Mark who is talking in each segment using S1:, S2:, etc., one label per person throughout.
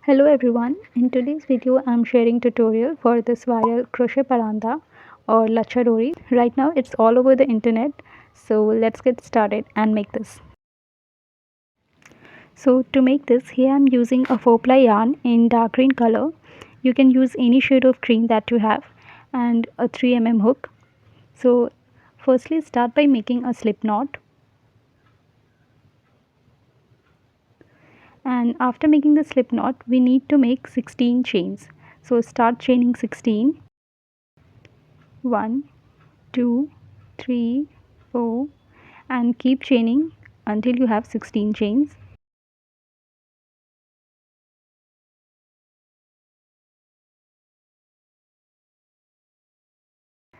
S1: Hello everyone, in today's video I am sharing tutorial for this viral crochet paranda or laccha dori. Right now it's all over the internet, so let's get started and make this. So to make this, here I am using a 4-ply yarn in dark green color. You can use any shade of green that you have and a 3 mm hook. So firstly start by making a slip knot. And after making the slip knot, we need to make 16 chains. So start chaining 16. 1, 2, 3, 4, and keep chaining until you have 16 chains.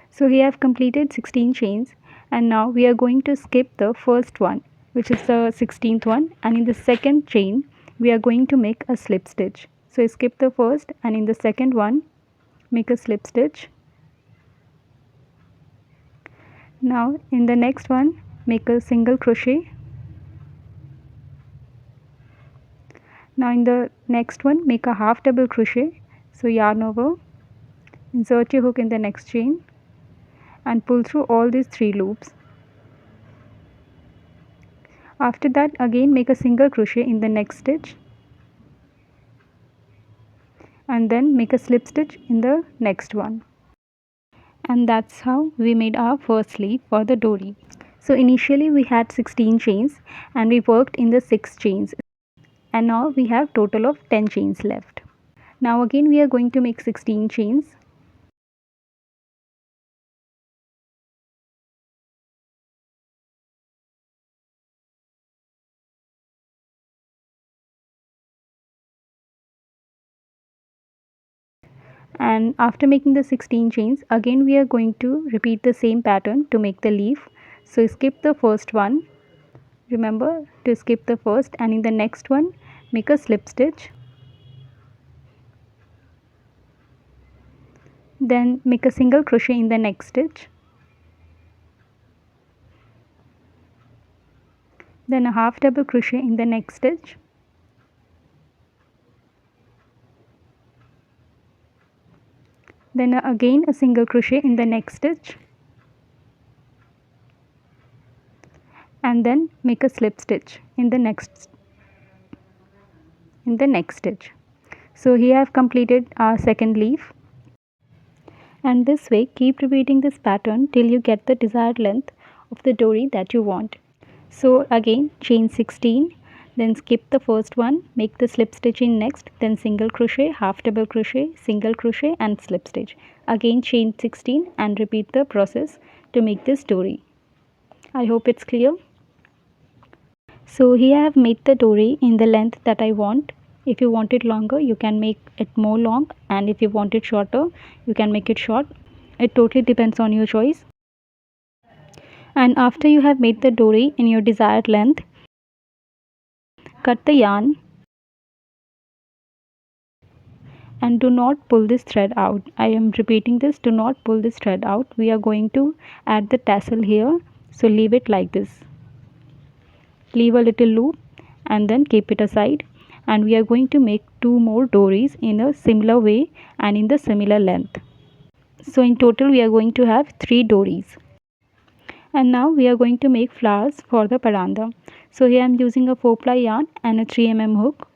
S1: So here I have completed 16 chains, and now we are going to skip the first one, which is the 16th one, and in the second chain we are going to make a slip stitch. So skip the first, and in the second one make a slip stitch. Now in the next one make a single crochet. Now in the next one make a half double crochet. So yarn over, insert your hook in the next chain and pull through all these 3 loops. After that again make a single crochet in the next stitch and then make a slip stitch in the next one. And that's how we made our first sleeve for the dori. So initially we had 16 chains and we worked in the 6 chains, and now we have total of 10 chains left. Now again we are going to make 16 chains. And after making the 16 chains, again we are going to repeat the same pattern to make the leaf. So skip the first one, remember to skip the first, and in the next one make a slip stitch, then make a single crochet in the next stitch, then a half double crochet in the next stitch, then again a single crochet in the next stitch, and then make a slip stitch in the next stitch. So here I have completed our second leaf, and this way keep repeating this pattern till you get the desired length of the dori that you want. So again chain 16, then skip the first one, make the slip stitch in next, then single crochet, half double crochet, single crochet and slip stitch. Again chain 16 and repeat the process to make this dori. I hope it's clear. So here I have made the dori in the length that I want. If you want it longer, you can make it more long, and if you want it shorter, you can make it short. It totally depends on your choice. And after you have made the dori in your desired length, cut the yarn and do not pull this thread out. I am repeating this, do not pull this thread out. We are going to add the tassel here, so leave it like this. Leave a little loop and then keep it aside, and we are going to make 2 more doris in a similar way and in the similar length. So in total we are going to have 3 doris. And now we are going to make flowers for the paranda. So here I am using a 4-ply yarn and a 3 mm hook.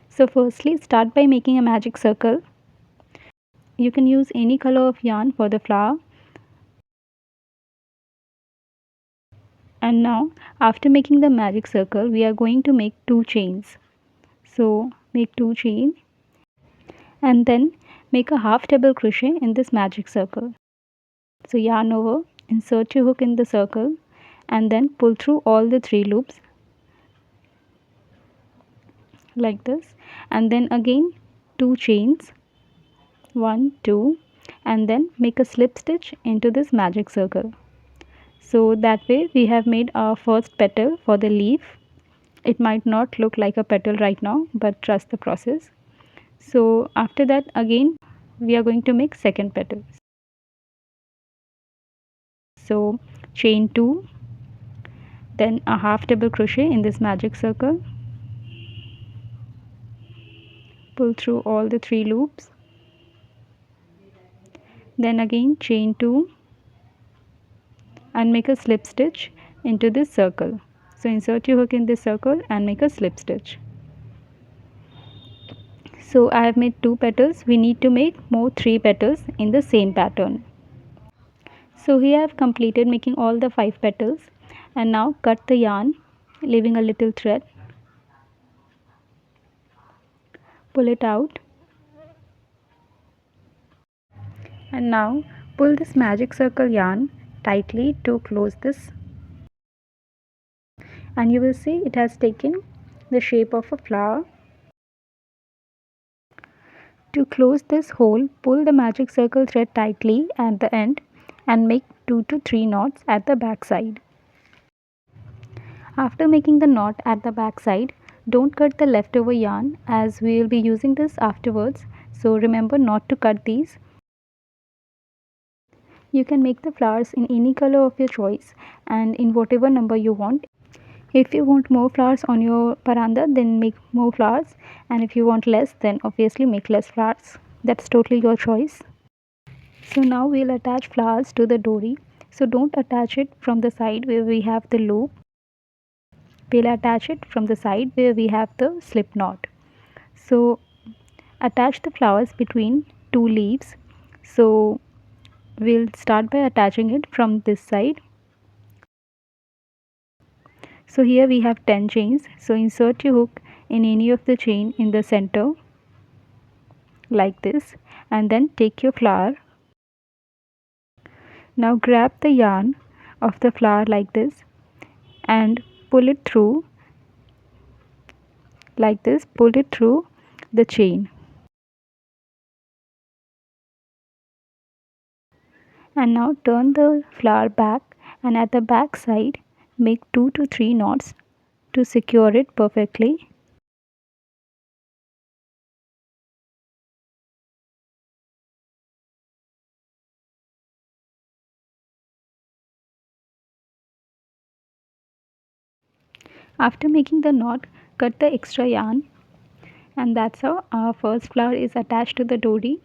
S1: So firstly start by making a magic circle. You can use any color of yarn for the flower. And now after making the magic circle, we are going to make 2 chains. So make 2 chains and then make a half double crochet in this magic circle. So yarn over, insert your hook in the circle and then pull through all the 3 loops like this, and then again 2 chains, 1, 2, and then make a slip stitch into this magic circle. So that way we have made our first petal for the leaf. It might not look like a petal right now, but trust the process. So after that again we are going to make second petal. So chain 2, then a half double crochet in this magic circle, pull through all the 3 loops, then again chain 2 and make a slip stitch into this circle. So insert your hook in this circle and make a slip stitch. So I have made 2 petals. We need to make more 3 petals in the same pattern. So here I have completed making all the 5 petals, and now cut the yarn, leaving a little thread, pull it out, and now pull this magic circle yarn tightly to close this, and you will see it has taken the shape of a flower. To close this hole, pull the magic circle thread tightly at the end and make 2 to 3 knots at the back side. After making the knot at the back side, don't cut the leftover yarn as we will be using this afterwards, so remember not to cut these. You can make the flowers in any color of your choice and in whatever number you want. If you want more flowers on your paranda, then make more flowers, and if you want less, then obviously make less flowers. That's totally your choice. So now we'll attach flowers to the dori. So don't attach it from the side where we have the loop. We'll attach it from the side where we have the slip knot. So attach the flowers between 2 leaves. So we'll start by attaching it from this side. So here we have 10 chains. So insert your hook in any of the chain in the center like this, and then take your flower. Now grab the yarn of the flower like this and pull it through like this, pull it through the chain, and now turn the flower back, and at the back side make 2 to 3 knots to secure it perfectly. After making the knot, cut the extra yarn, and that's how our first flower is attached to the dori.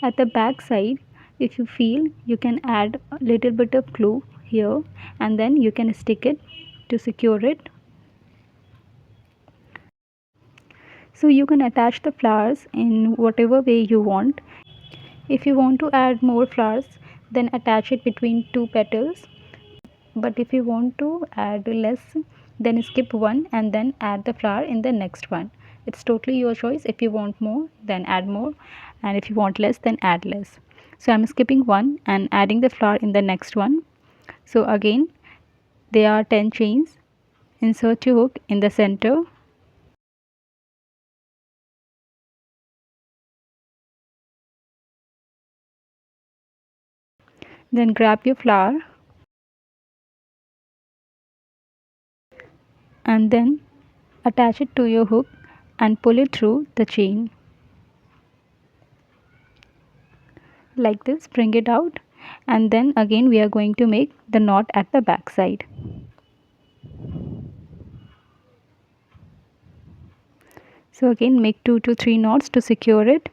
S1: At the back side, if you feel, you can add a little bit of glue here, and then you can stick it to secure it. So you can attach the flowers in whatever way you want. If you want to add more flowers, then attach it between 2 petals, but if you want to add less, then skip one and then add the flower in the next one. It's totally your choice. If you want more, then add more, and if you want less, then add less. So I'm skipping one and adding the flower in the next one. So again, there are 10 chains. Insert your hook in the center, then grab your flower and then attach it to your hook and pull it through the chain like this. Bring it out, and then again we are going to make the knot at the back side. So again make 2 to 3 knots to secure it.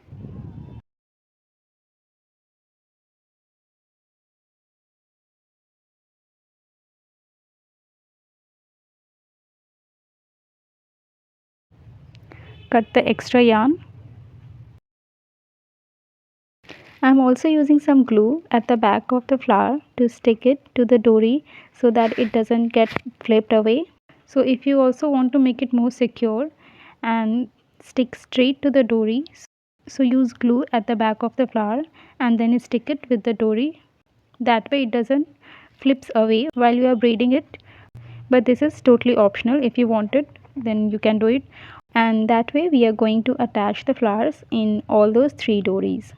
S1: Cut the extra yarn. I am also using some glue at the back of the flower to stick it to the dori so that it doesn't get flipped away. So if you also want to make it more secure and stick straight to the dori, so use glue at the back of the flower and then stick it with the dori. That way it doesn't flips away while you are braiding it. But this is totally optional. If you want it, then you can do it. And that way we are going to attach the flowers in all those 3 dories.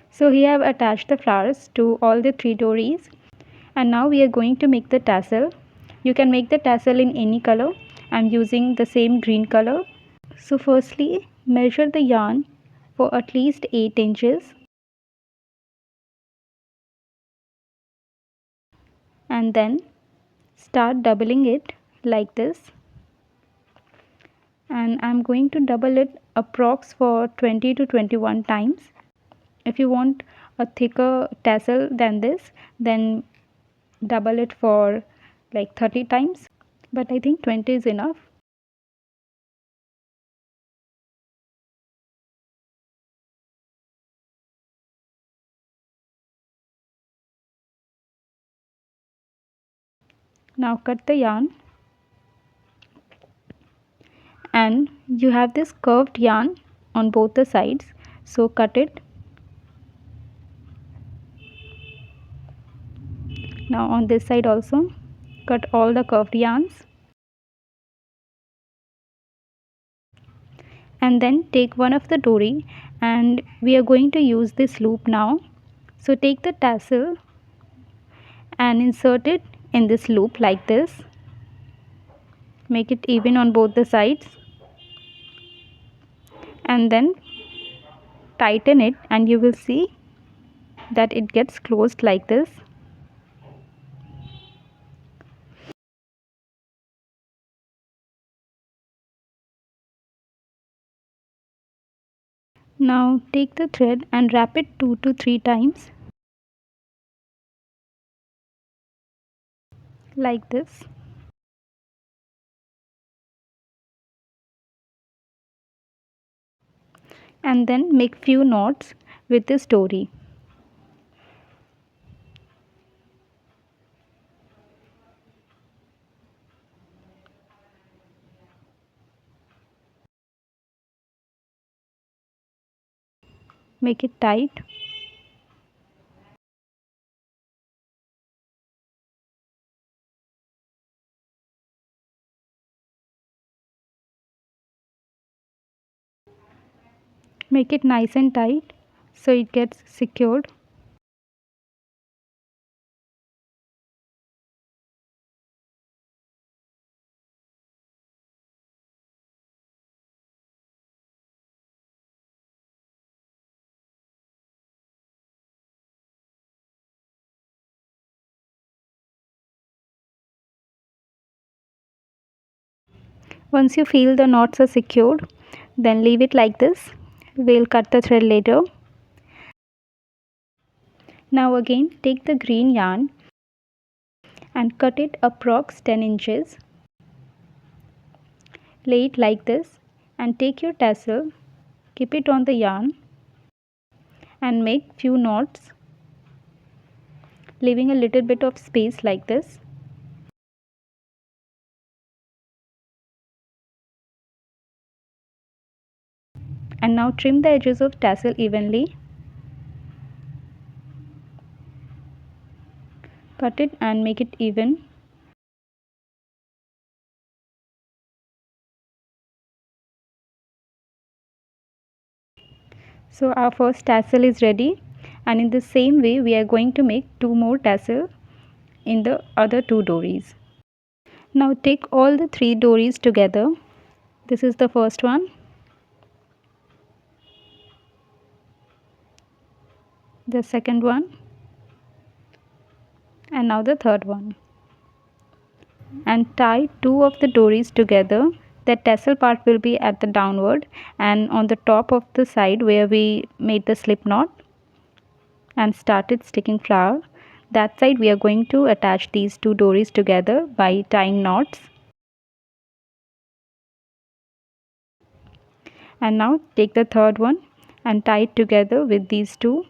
S1: So here I have attached the flowers to all the 3 dories, and now we are going to make the tassel. You can make the tassel in any color. I am using the same green color. So firstly, measure the yarn for at least 8 inches, and then start doubling it like this. and I'm going to double it approx for 20 to 21 times. If you want a thicker tassel than this, then double it for like 30 times, but I think 20 is enough. Now cut the yarn, and you have this curved yarn on both the sides, so cut it. Now on this side also cut all the curved yarns, and then take one of the dori, and we are going to use this loop now. So take the tassel and insert it in this loop like this. Make it even on both the sides, and then tighten it, and you will see that it gets closed like this. Now take the thread and wrap it 2 to 3 times like this, and then make few knots with this dori. Make it tight. Make it nice and tight so it gets secured. Once you feel the knots are secured, then leave it like this. We'll cut the thread later. Now again take the green yarn and cut it approx 10 inches. Lay it like this, and take your tassel, keep it on the yarn, and make few knots, leaving a little bit of space like this. And now trim the edges of tassel evenly. Cut it and make it even. So our first tassel is ready, and in the same way we are going to make 2 more tassels in the other 2 dories. Now take all the 3 dories together. This is the first one, the second one, and now the third one, and tie 2 of the dories together. The tassel part will be at the downward, and on the top of the side where we made the slip knot and started sticking flower, that side we are going to attach these 2 dories together by tying knots. And now take the third one and tie it together with these 2.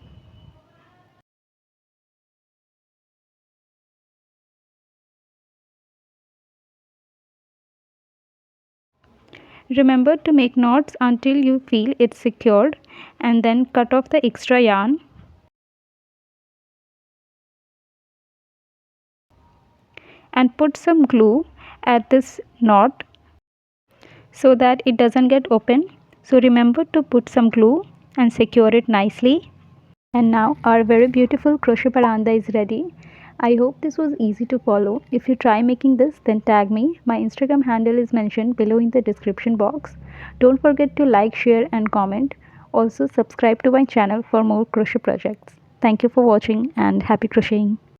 S1: Remember to make knots until you feel it's secured, and then cut off the extra yarn. And put some glue at this knot so that it doesn't get open. So remember to put some glue and secure it nicely. And now our very beautiful crochet paranda is ready. I hope this was easy to follow. If you try making this, then tag me. My Instagram handle is mentioned below in the description box. Don't forget to like, share and comment. Also subscribe to my channel for more crochet projects. Thank you for watching, and happy crocheting.